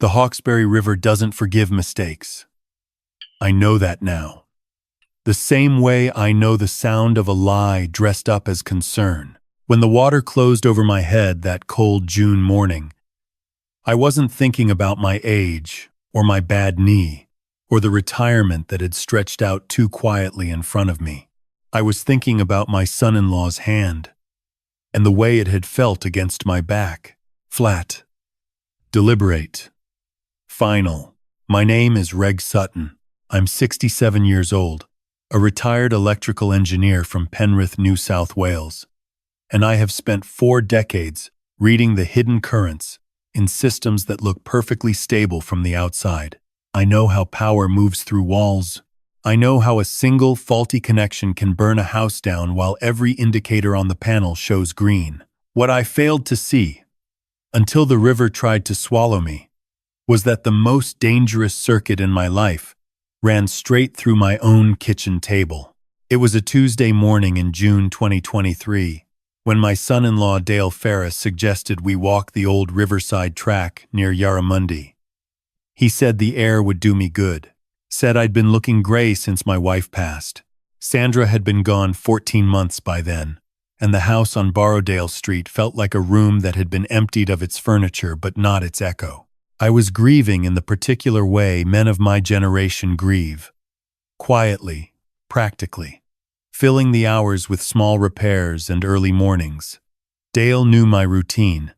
The Hawkesbury River doesn't forgive mistakes. I know that now. The same way I know the sound of a lie dressed up as concern. When the water closed over my head that cold June morning, I wasn't thinking about my age, or my bad knee, or the retirement that had stretched out too quietly in front of me. I was thinking about my son-in-law's hand, and the way it had felt against my back. Flat. Deliberate. Final. My name is Reg Sutton. I'm 67 years old, a retired electrical engineer from Penrith, New South Wales, and I have spent 4 decades reading the hidden currents in systems that look perfectly stable from the outside. I know how power moves through walls. I know how a single faulty connection can burn a house down while every indicator on the panel shows green. What I failed to see, until the river tried to swallow me, was that the most dangerous circuit in my life ran straight through my own kitchen table. It was a Tuesday morning in June 2023, when my son-in-law Dale Ferris suggested we walk the old riverside track near Yarramundi. He said the air would do me good, said I'd been looking gray since my wife passed. Sandra had been gone 14 months by then, and the house on Borrowdale Street felt like a room that had been emptied of its furniture but not its echo. I was grieving in the particular way men of my generation grieve. Quietly, practically, filling the hours with small repairs and early mornings. Dale knew my routine.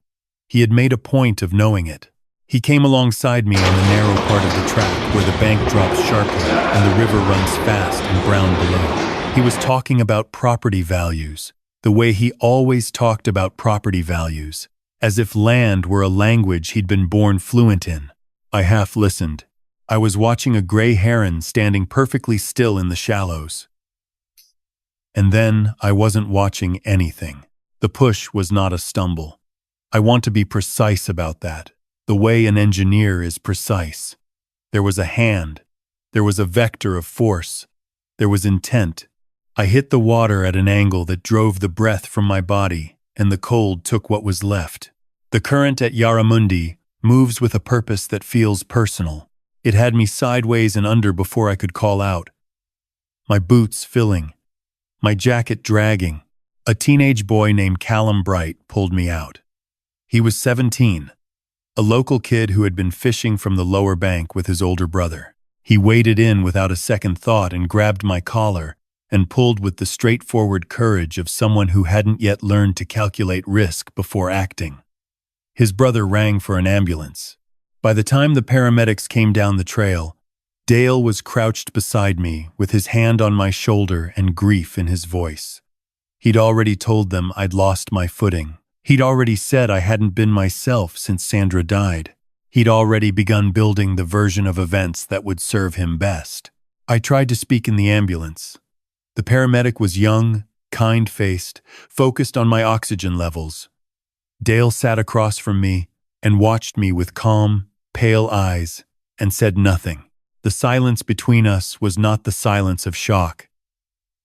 He had made a point of knowing it. He came alongside me on the narrow part of the track where the bank drops sharply and the river runs fast and brown below. He was talking about property values, the way he always talked about property values, as if land were a language he'd been born fluent in. I half listened. I was watching a gray heron standing perfectly still in the shallows. And then I wasn't watching anything. The push was not a stumble. I want to be precise about that, the way an engineer is precise. There was a hand. There was a vector of force. There was intent. I hit the water at an angle that drove the breath from my body, and the cold took what was left. The current at Yarramundi moves with a purpose that feels personal. It had me sideways and under before I could call out. My boots filling. My jacket dragging. A teenage boy named Callum Bright pulled me out. He was 17, a local kid who had been fishing from the lower bank with his older brother. He waded in without a second thought and grabbed my collar and pulled with the straightforward courage of someone who hadn't yet learned to calculate risk before acting. His brother rang for an ambulance. By the time the paramedics came down the trail, Dale was crouched beside me with his hand on my shoulder and grief in his voice. He'd already told them I'd lost my footing. He'd already said I hadn't been myself since Sandra died. He'd already begun building the version of events that would serve him best. I tried to speak in the ambulance. The paramedic was young, kind-faced, focused on my oxygen levels. Dale sat across from me and watched me with calm, pale eyes and said nothing. The silence between us was not the silence of shock.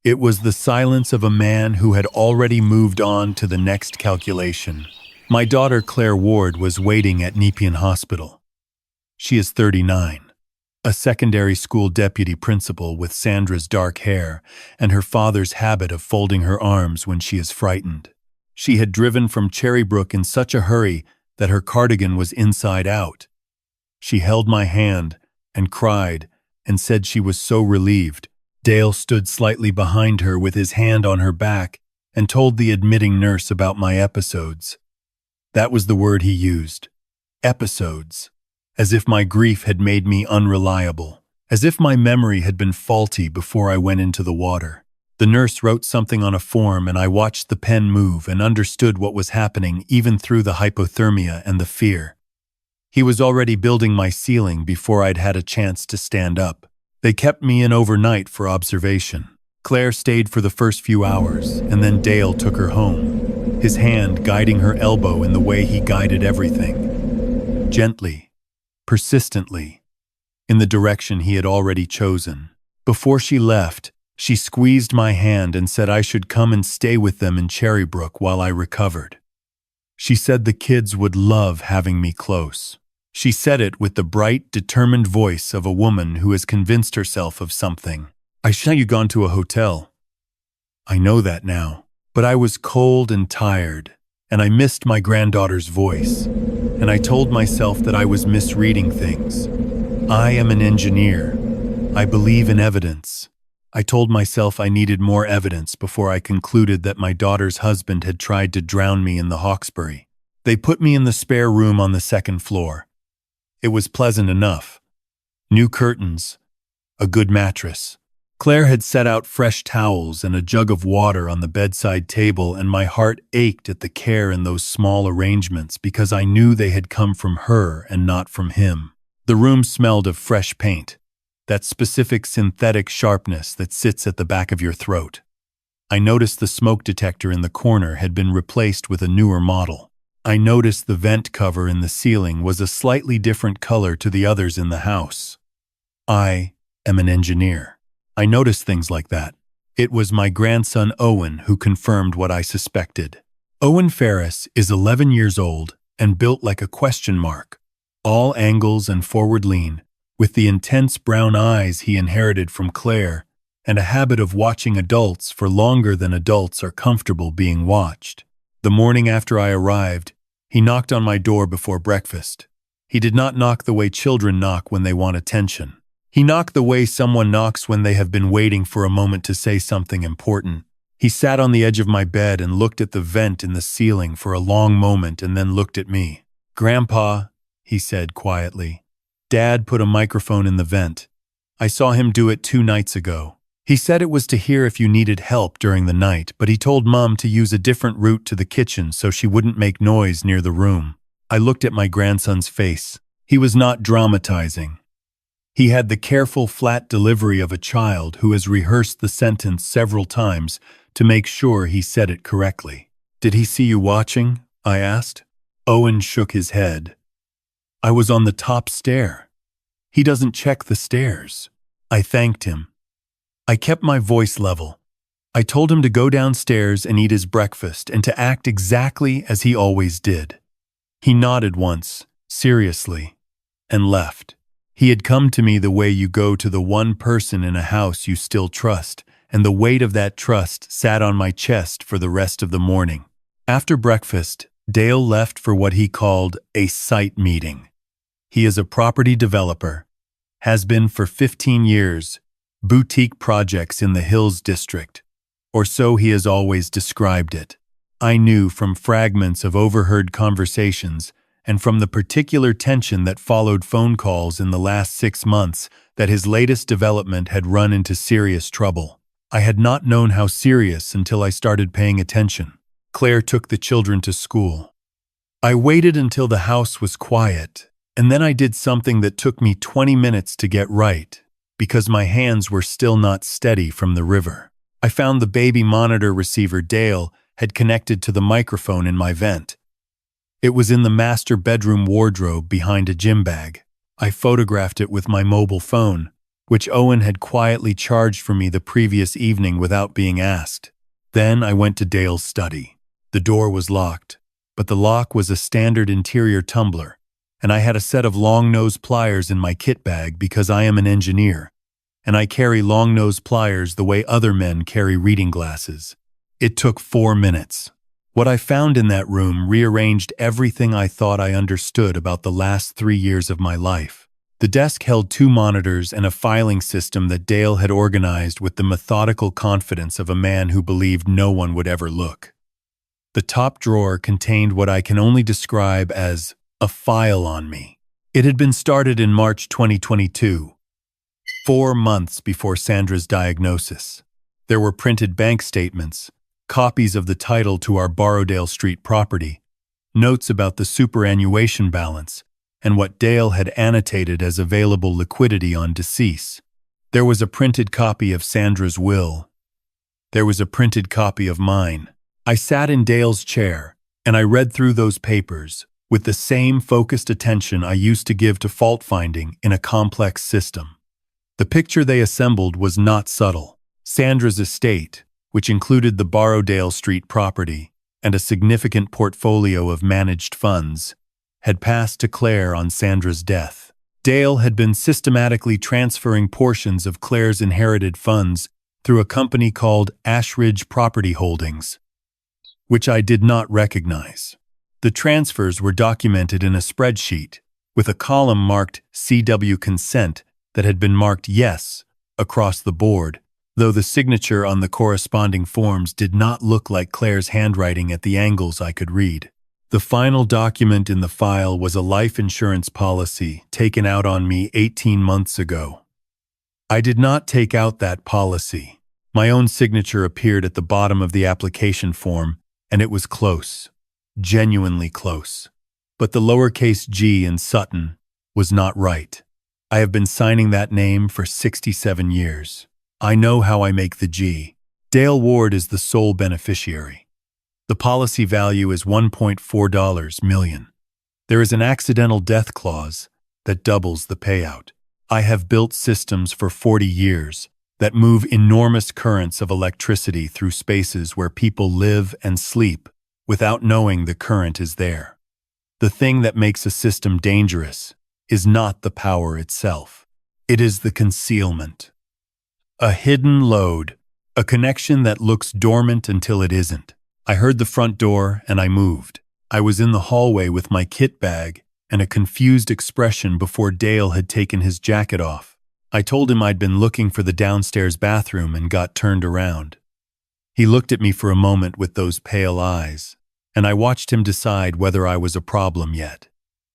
It was the silence of a man who had already moved on to the next calculation. My daughter Claire Ward was waiting at Nepean Hospital. She is 39, a secondary school deputy principal with Sandra's dark hair and her father's habit of folding her arms when she is frightened. She had driven from Cherrybrook in such a hurry that her cardigan was inside out. She held my hand and cried and said she was so relieved. Dale stood slightly behind her with his hand on her back and told the admitting nurse about my episodes. That was the word he used. Episodes. As if my grief had made me unreliable. As if my memory had been faulty before I went into the water. The nurse wrote something on a form and I watched the pen move and understood what was happening even through the hypothermia and the fear. He was already building my ceiling before I'd had a chance to stand up. They kept me in overnight for observation. Claire stayed for the first few hours, and then Dale took her home, his hand guiding her elbow in the way he guided everything. Gently, persistently, in the direction he had already chosen. Before she left, she squeezed my hand and said I should come and stay with them in Cherrybrook while I recovered. She said the kids would love having me close. She said it with the bright, determined voice of a woman who has convinced herself of something. I saw you gone to a hotel. I know that now, but I was cold and tired, and I missed my granddaughter's voice, and I told myself that I was misreading things. I am an engineer. I believe in evidence. I told myself I needed more evidence before I concluded that my daughter's husband had tried to drown me in the Hawkesbury. They put me in the spare room on the second floor. It was pleasant enough. New curtains, a good mattress. Claire had set out fresh towels and a jug of water on the bedside table, and my heart ached at the care in those small arrangements because I knew they had come from her and not from him. The room smelled of fresh paint, that specific synthetic sharpness that sits at the back of your throat. I noticed the smoke detector in the corner had been replaced with a newer model. I noticed the vent cover in the ceiling was a slightly different color to the others in the house. I am an engineer. I noticed things like that. It was my grandson Owen who confirmed what I suspected. Owen Ferris is 11 years old and built like a question mark, all angles and forward lean, with the intense brown eyes he inherited from Claire and a habit of watching adults for longer than adults are comfortable being watched. The morning after I arrived, he knocked on my door before breakfast. He did not knock the way children knock when they want attention. He knocked the way someone knocks when they have been waiting for a moment to say something important. He sat on the edge of my bed and looked at the vent in the ceiling for a long moment and then looked at me. "Grandpa," he said quietly, "Dad put a microphone in the vent. I saw him do it 2 nights ago. He said it was to hear if you needed help during the night, but he told Mom to use a different route to the kitchen so she wouldn't make noise near the room." I looked at my grandson's face. He was not dramatizing. He had the careful, flat delivery of a child who has rehearsed the sentence several times to make sure he said it correctly. "Did he see you watching?" I asked. Owen shook his head. "I was on the top stair. He doesn't check the stairs." I thanked him. I kept my voice level. I told him to go downstairs and eat his breakfast and to act exactly as he always did. He nodded once, seriously, and left. He had come to me the way you go to the one person in a house you still trust, and the weight of that trust sat on my chest for the rest of the morning. After breakfast, Dale left for what he called a site meeting. He is a property developer, has been for 15 years, boutique projects in the Hills District, or so he has always described it. I knew from fragments of overheard conversations and from the particular tension that followed phone calls in the last 6 months that his latest development had run into serious trouble. I had not known how serious until I started paying attention. Claire took the children to school. I waited until the house was quiet, and then I did something that took me 20 minutes to get right, because my hands were still not steady from the river. I found the baby monitor receiver Dale had connected to the microphone in my vent. It was in the master bedroom wardrobe behind a gym bag. I photographed it with my mobile phone, which Owen had quietly charged for me the previous evening without being asked. Then I went to Dale's study. The door was locked, but the lock was a standard interior tumbler, and I had a set of long-nose pliers in my kit bag because I am an engineer, and I carry long-nose pliers the way other men carry reading glasses. It took 4 minutes. What I found in that room rearranged everything I thought I understood about the last 3 years of my life. The desk held 2 monitors and a filing system that Dale had organized with the methodical confidence of a man who believed no one would ever look. The top drawer contained what I can only describe as a file on me. It had been started in March 2022, 4 months before Sandra's diagnosis. There were printed bank statements, copies of the title to our Borrowdale Street property, notes about the superannuation balance, and what Dale had annotated as available liquidity on decease. There was a printed copy of Sandra's will. There was a printed copy of mine. I sat in Dale's chair, and I read through those papers with the same focused attention I used to give to fault-finding in a complex system. The picture they assembled was not subtle. Sandra's estate, which included the Borrowdale Street property and a significant portfolio of managed funds, had passed to Claire on Sandra's death. Dale had been systematically transferring portions of Claire's inherited funds through a company called Ashridge Property Holdings, which I did not recognize. The transfers were documented in a spreadsheet, with a column marked CW Consent that had been marked Yes across the board, though the signature on the corresponding forms did not look like Claire's handwriting at the angles I could read. The final document in the file was a life insurance policy taken out on me 18 months ago. I did not take out that policy. My own signature appeared at the bottom of the application form, and it was close, genuinely close. But the lowercase g in Sutton was not right. I have been signing that name for 67 years. I know how I make the G. Dale Ward is the sole beneficiary. The policy value is $1.4 million. There is an accidental death clause that doubles the payout. I have built systems for 40 years that move enormous currents of electricity through spaces where people live and sleep without knowing the current is there. The thing that makes a system dangerous is not the power itself. It is the concealment. A hidden load, a connection that looks dormant until it isn't. I heard the front door and I moved. I was in the hallway with my kit bag and a confused expression before Dale had taken his jacket off. I told him I'd been looking for the downstairs bathroom and got turned around. He looked at me for a moment with those pale eyes, and I watched him decide whether I was a problem yet.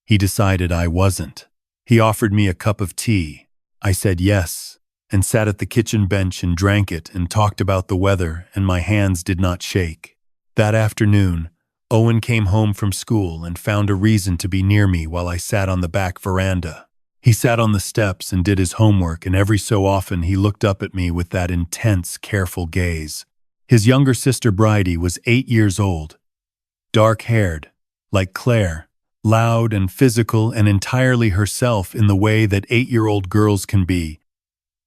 He decided I wasn't. He offered me a cup of tea. I said yes, and sat at the kitchen bench and drank it and talked about the weather, and my hands did not shake. That afternoon, Owen came home from school and found a reason to be near me while I sat on the back veranda. He sat on the steps and did his homework, and every so often he looked up at me with that intense, careful gaze. His younger sister Bridie was 8 years old, dark-haired, like Claire, loud and physical and entirely herself in the way that 8-year-old girls can be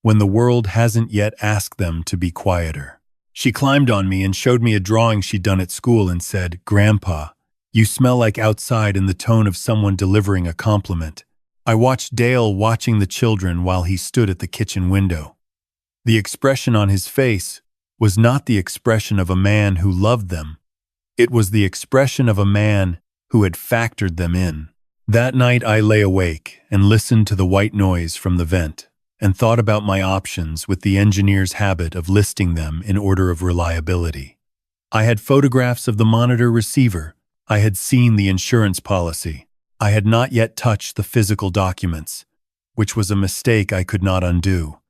when the world hasn't yet asked them to be quieter. She climbed on me and showed me a drawing she'd done at school and said, "Grandpa, you smell like outside," in the tone of someone delivering a compliment. I watched Dale watching the children while he stood at the kitchen window. The expression on his face was not the expression of a man who loved them. It was the expression of a man who had factored them in. That night I lay awake and listened to the white noise from the vent, and thought about my options with the engineer's habit of listing them in order of reliability. I had photographs of the monitor receiver. I had seen the insurance policy. I had not yet touched the physical documents, which was a mistake I could not undo.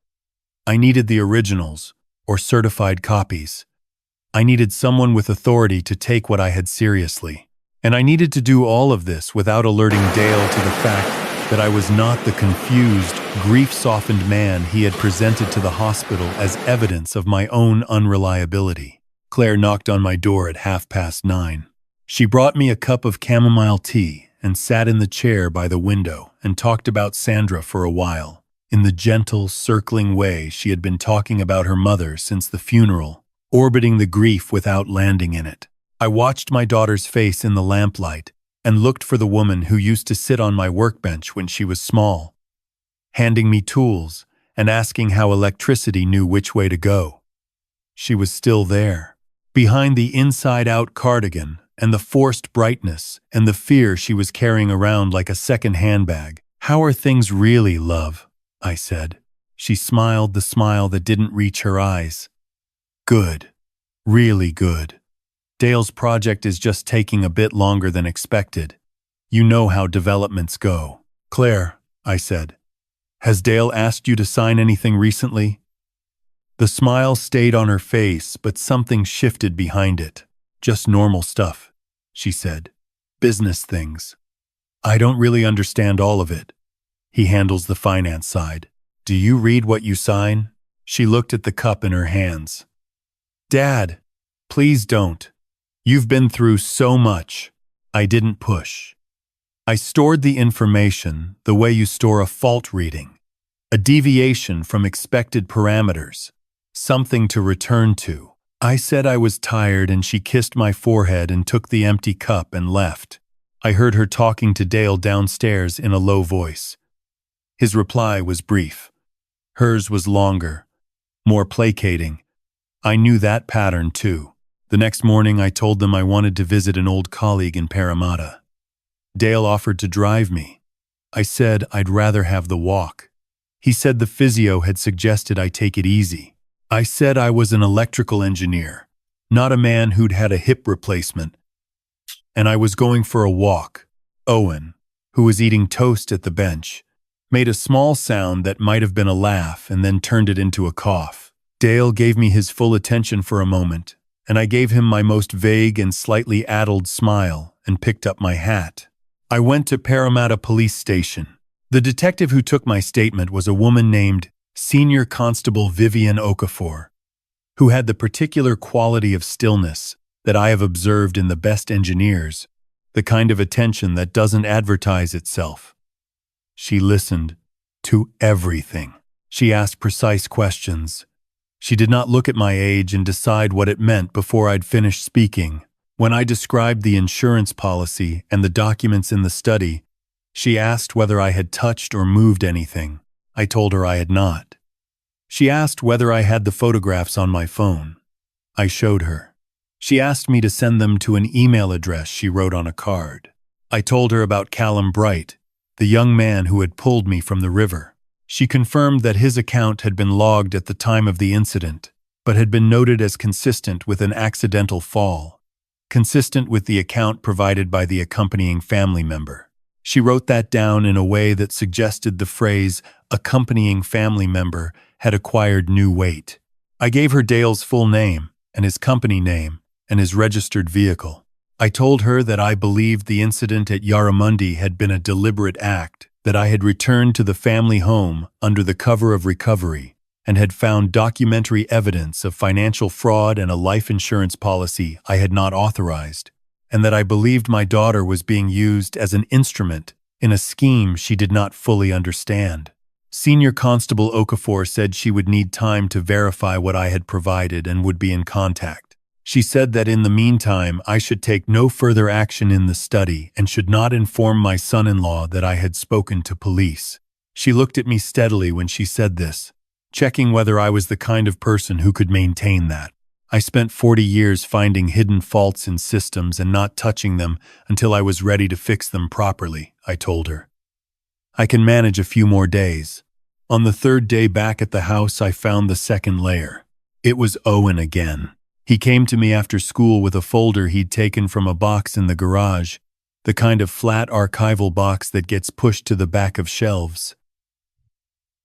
I needed the originals, or certified copies. I needed someone with authority to take what I had seriously. And I needed to do all of this without alerting Dale to the fact that I was not the confused, grief-softened man he had presented to the hospital as evidence of my own unreliability. Claire knocked on my door at 9:30. She brought me a cup of chamomile tea and sat in the chair by the window and talked about Sandra for a while, in the gentle, circling way she had been talking about her mother since the funeral, orbiting the grief without landing in it. I watched my daughter's face in the lamplight and looked for the woman who used to sit on my workbench when she was small, handing me tools and asking how electricity knew which way to go. She was still there, behind the inside-out cardigan and the forced brightness and the fear she was carrying around like a second handbag. "How are things really, love?" I said. She smiled the smile that didn't reach her eyes. "Good. Really good. Dale's project is just taking a bit longer than expected. You know how developments go." "Claire," I said, "has Dale asked you to sign anything recently?" The smile stayed on her face, but something shifted behind it. "Just normal stuff," she said. "Business things. I don't really understand all of it. He handles the finance side. Do you read what you sign?" She looked at the cup in her hands. "Dad, please don't. You've been through so much." I didn't push. I stored the information the way you store a fault reading, a deviation from expected parameters, something to return to. I said I was tired and she kissed my forehead and took the empty cup and left. I heard her talking to Dale downstairs in a low voice. His reply was brief. Hers was longer, more placating. I knew that pattern too. The next morning I told them I wanted to visit an old colleague in Parramatta. Dale offered to drive me. I said I'd rather have the walk. He said the physio had suggested I take it easy. I said I was an electrical engineer, not a man who'd had a hip replacement, and I was going for a walk. Owen, who was eating toast at the bench, made a small sound that might have been a laugh and then turned it into a cough. Dale gave me his full attention for a moment, and I gave him my most vague and slightly addled smile and picked up my hat. I went to Parramatta Police Station. The detective who took my statement was a woman named Senior Constable Vivian Okafor, who had the particular quality of stillness that I have observed in the best engineers, the kind of attention that doesn't advertise itself. She listened to everything. She asked precise questions. She did not look at my age and decide what it meant before I'd finished speaking. When I described the insurance policy and the documents in the study, she asked whether I had touched or moved anything. I told her I had not. She asked whether I had the photographs on my phone. I showed her. She asked me to send them to an email address she wrote on a card. I told her about Callum Bright, the young man who had pulled me from the river. She confirmed that his account had been logged at the time of the incident, but had been noted as consistent with an accidental fall, consistent with the account provided by the accompanying family member. She wrote that down in a way that suggested the phrase accompanying family member had acquired new weight. I gave her Dale's full name and his company name and his registered vehicle. I told her that I believed the incident at Yarramundi had been a deliberate act, that I had returned to the family home under the cover of recovery and had found documentary evidence of financial fraud and a life insurance policy I had not authorized, and that I believed my daughter was being used as an instrument in a scheme she did not fully understand. Senior Constable Okafor said she would need time to verify what I had provided and would be in contact. She said that in the meantime I should take no further action in the study and should not inform my son-in-law that I had spoken to police. She looked at me steadily when she said this, checking whether I was the kind of person who could maintain that. I spent 40 years finding hidden faults in systems and not touching them until I was ready to fix them properly, I told her. I can manage a few more days. On the third day back at the house, I found the second layer. It was Owen again. He came to me after school with a folder he'd taken from a box in the garage, the kind of flat archival box that gets pushed to the back of shelves.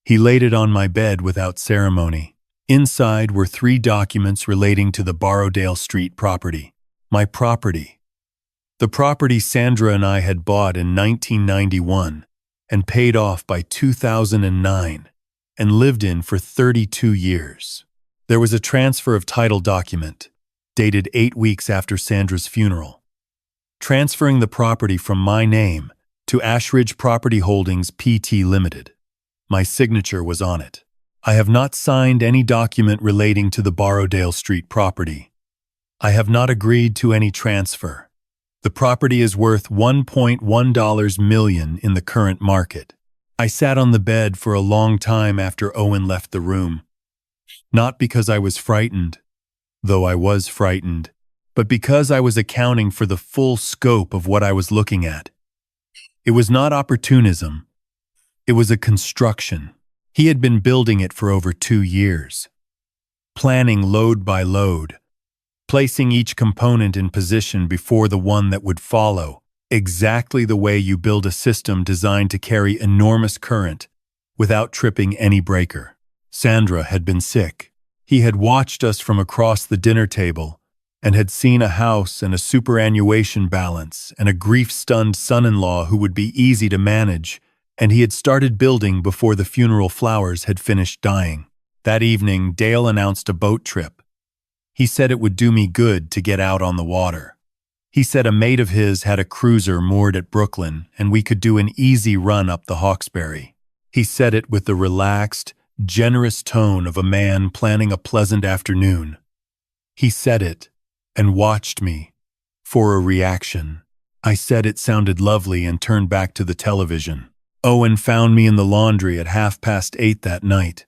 He laid it on my bed without ceremony. Inside were 3 documents relating to the Borrowdale Street property. My property. The property Sandra and I had bought in 1991 and paid off by 2009 and lived in for 32 years. There was a transfer of title document, dated 8 weeks after Sandra's funeral, transferring the property from my name to Ashridge Property Holdings PT Limited. My signature was on it. I have not signed any document relating to the Borrowdale Street property. I have not agreed to any transfer. The property is worth $1.1 million in the current market. I sat on the bed for a long time after Owen left the room. Not because I was frightened, though I was frightened, but because I was accounting for the full scope of what I was looking at. It was not opportunism. It was a construction. He had been building it for over 2 years, planning load by load, placing each component in position before the one that would follow, exactly the way you build a system designed to carry enormous current without tripping any breaker. Sandra had been sick. He had watched us from across the dinner table and had seen a house and a superannuation balance and a grief-stunned son-in-law who would be easy to manage, and he had started building before the funeral flowers had finished dying. That evening, Dale announced a boat trip. He said it would do me good to get out on the water. He said a mate of his had a cruiser moored at Brooklyn and we could do an easy run up the Hawkesbury. He said it with the relaxed, generous tone of a man planning a pleasant afternoon. He said it and watched me for a reaction. I said it sounded lovely and turned back to the television. Owen found me in the laundry at 8:30 that night.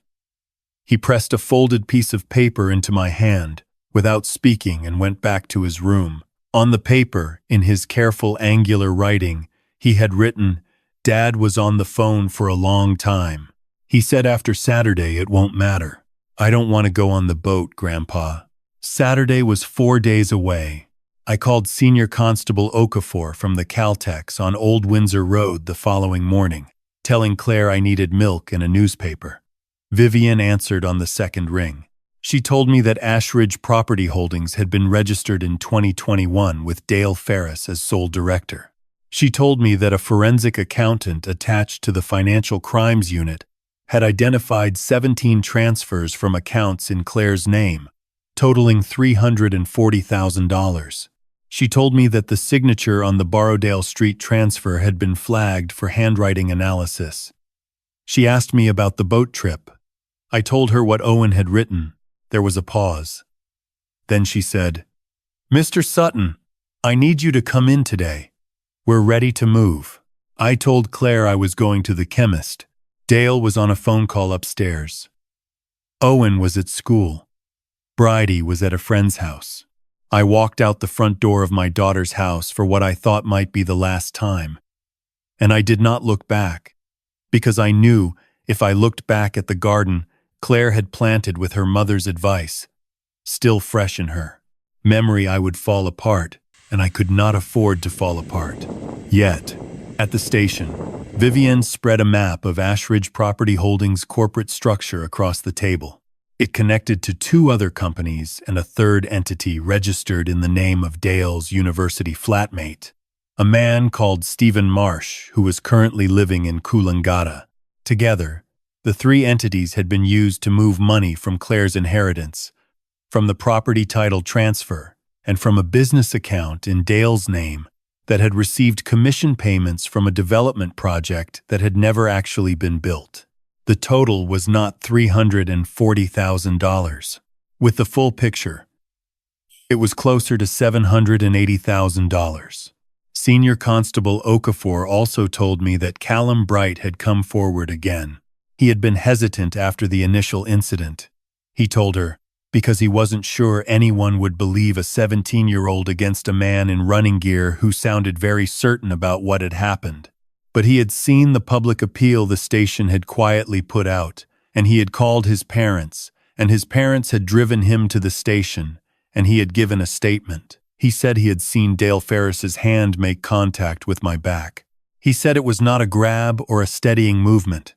He pressed a folded piece of paper into my hand, without speaking, and went back to his room. On the paper, in his careful angular writing, he had written, "Dad was on the phone for a long time. He said after Saturday it won't matter. I don't want to go on the boat, Grandpa." Saturday was 4 days away. I called Senior Constable Okafor from the Caltex on Old Windsor Road the following morning, telling Claire I needed milk and a newspaper. Vivian answered on the second ring. She told me that Ashridge Property Holdings had been registered in 2021 with Dale Ferris as sole director. She told me that a forensic accountant attached to the Financial Crimes Unit had identified 17 transfers from accounts in Claire's name, totaling $340,000. She told me that the signature on the Borrowdale Street transfer had been flagged for handwriting analysis. She asked me about the boat trip. I told her what Owen had written. There was a pause. Then she said, "Mr. Sutton, I need you to come in today. We're ready to move." I told Claire I was going to the chemist. Dale was on a phone call upstairs. Owen was at school. Bridie was at a friend's house. I walked out the front door of my daughter's house for what I thought might be the last time. And I did not look back, because I knew if I looked back at the garden Claire had planted with her mother's advice, still fresh in her memory, I would fall apart, and I could not afford to fall apart. Yet, at the station, Vivian spread a map of Ashridge Property Holdings' corporate structure across the table. It connected to 2 other companies and a third entity registered in the name of Dale's university flatmate, a man called Stephen Marsh, who was currently living in Coolangatta. Together, the 3 entities had been used to move money from Claire's inheritance, from the property title transfer, and from a business account in Dale's name that had received commission payments from a development project that had never actually been built. The total was not $340,000. With the full picture, it was closer to $780,000. Senior Constable Okafor also told me that Callum Bright had come forward again. He had been hesitant after the initial incident. He told her, because he wasn't sure anyone would believe a 17-year-old against a man in running gear who sounded very certain about what had happened. But he had seen the public appeal the station had quietly put out, and he had called his parents, and his parents had driven him to the station, and he had given a statement. He said he had seen Dale Ferris's hand make contact with my back. He said it was not a grab or a steadying movement.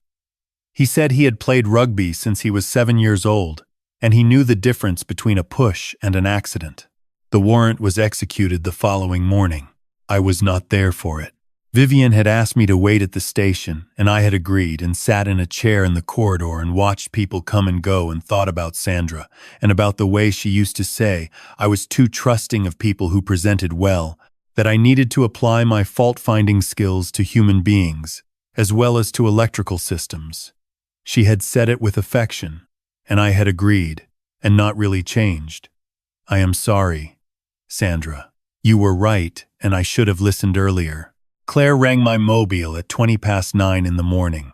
He said he had played rugby since he was 7 years old, and he knew the difference between a push and an accident. The warrant was executed the following morning. I was not there for it. Vivian had asked me to wait at the station, and I had agreed and sat in a chair in the corridor and watched people come and go and thought about Sandra and about the way she used to say I was too trusting of people who presented well, that I needed to apply my fault-finding skills to human beings, as well as to electrical systems. She had said it with affection, and I had agreed, and not really changed. I am sorry, Sandra. You were right, and I should have listened earlier. Claire rang my mobile at 9:20 in the morning.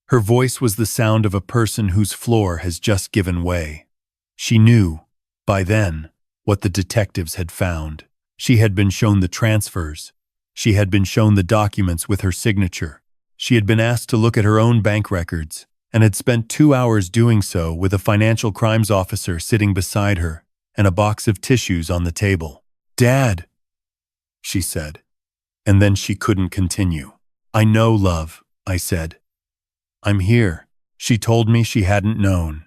Her voice was the sound of a person whose floor has just given way. She knew, by then, what the detectives had found. She had been shown the transfers. She had been shown the documents with her signature. She had been asked to look at her own bank records, and had spent 2 hours doing so with a financial crimes officer sitting beside her and a box of tissues on the table. "Dad," she said. And then she couldn't continue. "I know, love," I said. "I'm here." She told me she hadn't known.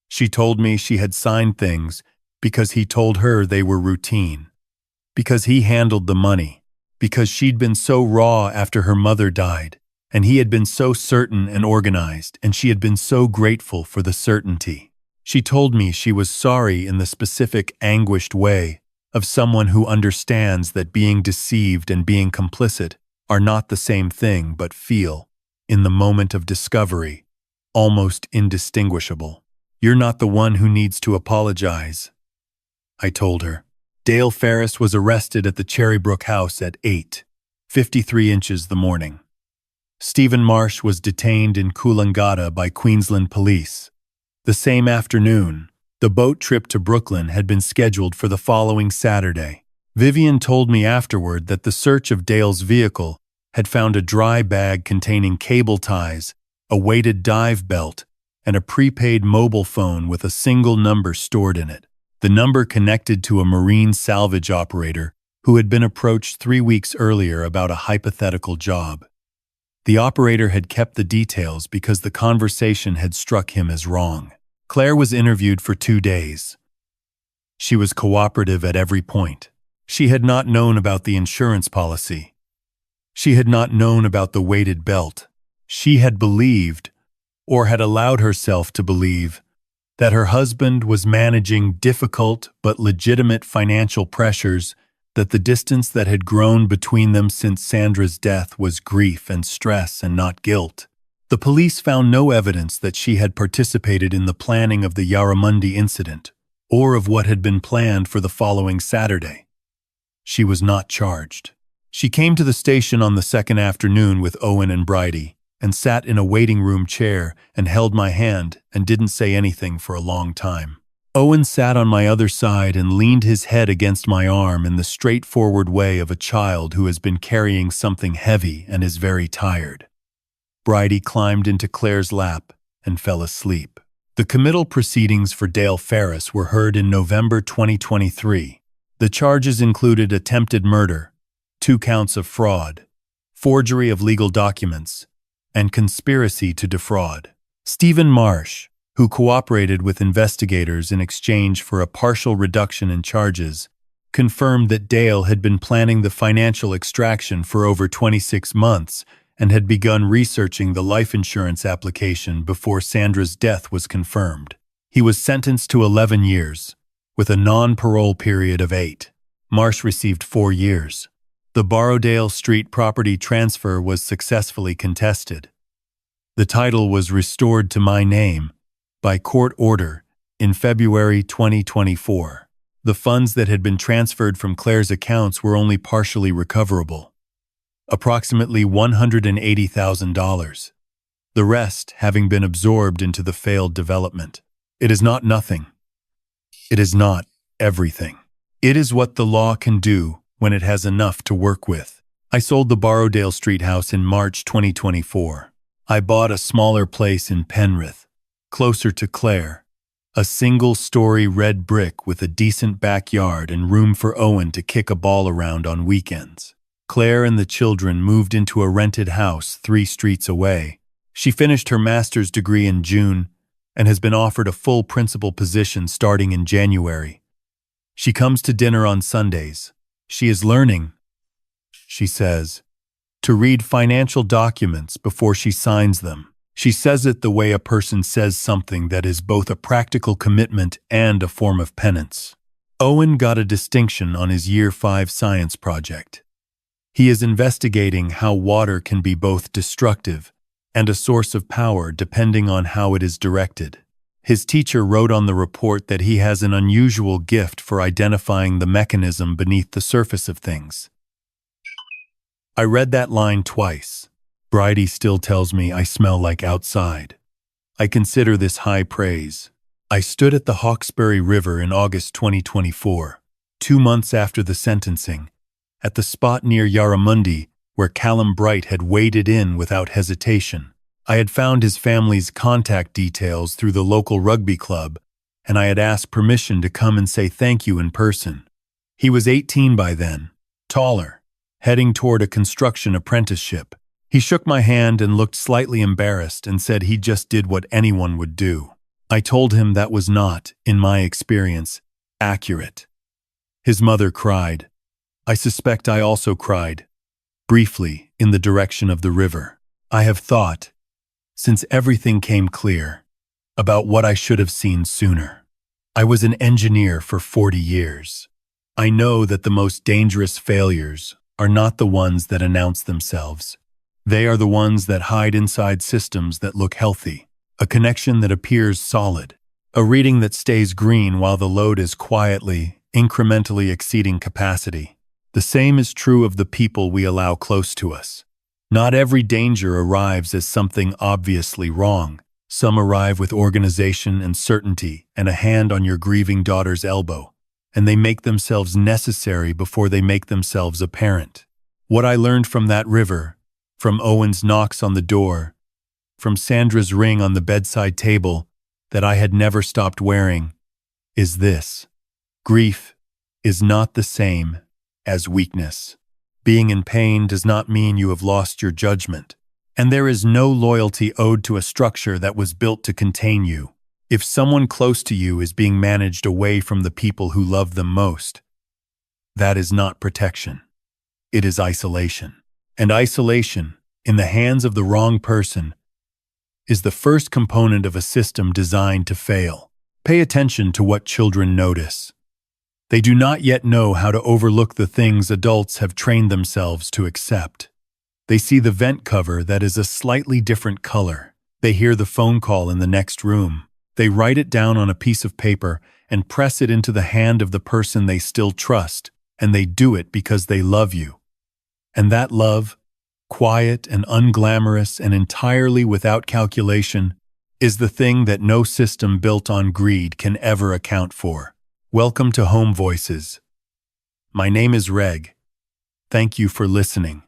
She told me she had signed things because he told her they were routine, because he handled the money, because she'd been so raw after her mother died, and he had been so certain and organized, and she had been so grateful for the certainty. She told me she was sorry in the specific, anguished way of someone who understands that being deceived and being complicit are not the same thing but feel, in the moment of discovery, almost indistinguishable. "You're not the one who needs to apologize," I told her. Dale Ferris was arrested at the Cherrybrook house at 8:53 inches the morning. Stephen Marsh was detained in Coolangatta by Queensland police. The same afternoon, the boat trip to Brooklyn had been scheduled for the following Saturday. Vivian told me afterward that the search of Dale's vehicle had found a dry bag containing cable ties, a weighted dive belt, and a prepaid mobile phone with a single number stored in it. The number connected to a marine salvage operator who had been approached 3 weeks earlier about a hypothetical job. The operator had kept the details because the conversation had struck him as wrong. Claire was interviewed for 2 days. She was cooperative at every point. She had not known about the insurance policy. She had not known about the weighted belt. She had believed, or had allowed herself to believe, that her husband was managing difficult but legitimate financial pressures, that the distance that had grown between them since Sandra's death was grief and stress and not guilt. The police found no evidence that she had participated in the planning of the Yarramundi incident, or of what had been planned for the following Saturday. She was not charged. She came to the station on the second afternoon with Owen and Bridie, and sat in a waiting room chair and held my hand and didn't say anything for a long time. Owen sat on my other side and leaned his head against my arm in the straightforward way of a child who has been carrying something heavy and is very tired. Bridie climbed into Claire's lap and fell asleep. The committal proceedings for Dale Ferris were heard in November 2023. The charges included attempted murder, 2 counts of fraud, forgery of legal documents, and conspiracy to defraud. Stephen Marsh, who cooperated with investigators in exchange for a partial reduction in charges, confirmed that Dale had been planning the financial extraction for over 26 months and had begun researching the life insurance application before Sandra's death was confirmed. He was sentenced to 11 years, with a non-parole period of 8. Marsh received 4 years. The Borrowdale Street property transfer was successfully contested. The title was restored to my name by court order in February 2024. The funds that had been transferred from Claire's accounts were only partially recoverable, approximately $180,000, the rest having been absorbed into the failed development. It is not nothing. It is not everything. It is what the law can do when it has enough to work with. I sold the Borrowdale Street house in March 2024. I bought a smaller place in Penrith, closer to Claire, a single-story red brick with a decent backyard and room for Owen to kick a ball around on weekends. Claire and the children moved into a rented house 3 streets away. She finished her master's degree in June and has been offered a full principal position starting in January. She comes to dinner on Sundays. She is learning, she says, to read financial documents before she signs them. She says it the way a person says something that is both a practical commitment and a form of penance. Owen got a distinction on his Year 5 science project. He is investigating how water can be both destructive and a source of power depending on how it is directed. His teacher wrote on the report that he has an unusual gift for identifying the mechanism beneath the surface of things. I read that line twice. Bridie still tells me I smell like outside. I consider this high praise. I stood at the Hawkesbury River in August 2024, 2 months after the sentencing, at the spot near Yarramundi where Callum Bright had waded in without hesitation. I had found his family's contact details through the local rugby club, and I had asked permission to come and say thank you in person. He was 18 by then, taller, heading toward a construction apprenticeship. He shook my hand and looked slightly embarrassed and said he just did what anyone would do. I told him that was not, in my experience, accurate. His mother cried. I suspect I also cried, briefly, in the direction of the river. I have thought, since everything came clear, about what I should have seen sooner. I was an engineer for 40 years. I know that the most dangerous failures are not the ones that announce themselves. They are the ones that hide inside systems that look healthy, a connection that appears solid, a reading that stays green while the load is quietly incrementally exceeding capacity. The same is true of the people we allow close to us. Not every danger arrives as something obviously wrong. Some arrive with organization and certainty and a hand on your grieving daughter's elbow, and they make themselves necessary before they make themselves apparent. What I learned from that river, from Owen's knocks on the door, from Sandra's ring on the bedside table that I had never stopped wearing, is this: grief is not the same as weakness. Being in pain does not mean you have lost your judgment, and there is no loyalty owed to a structure that was built to contain you. If someone close to you is being managed away from the people who love them most, that is not protection. It is isolation. And isolation, in the hands of the wrong person, is the first component of a system designed to fail. Pay attention to what children notice. They do not yet know how to overlook the things adults have trained themselves to accept. They see the vent cover that is a slightly different color. They hear the phone call in the next room. They write it down on a piece of paper and press it into the hand of the person they still trust, and they do it because they love you. And that love, quiet and unglamorous and entirely without calculation, is the thing that no system built on greed can ever account for. Welcome to Home Voices. My name is Reg. Thank you for listening.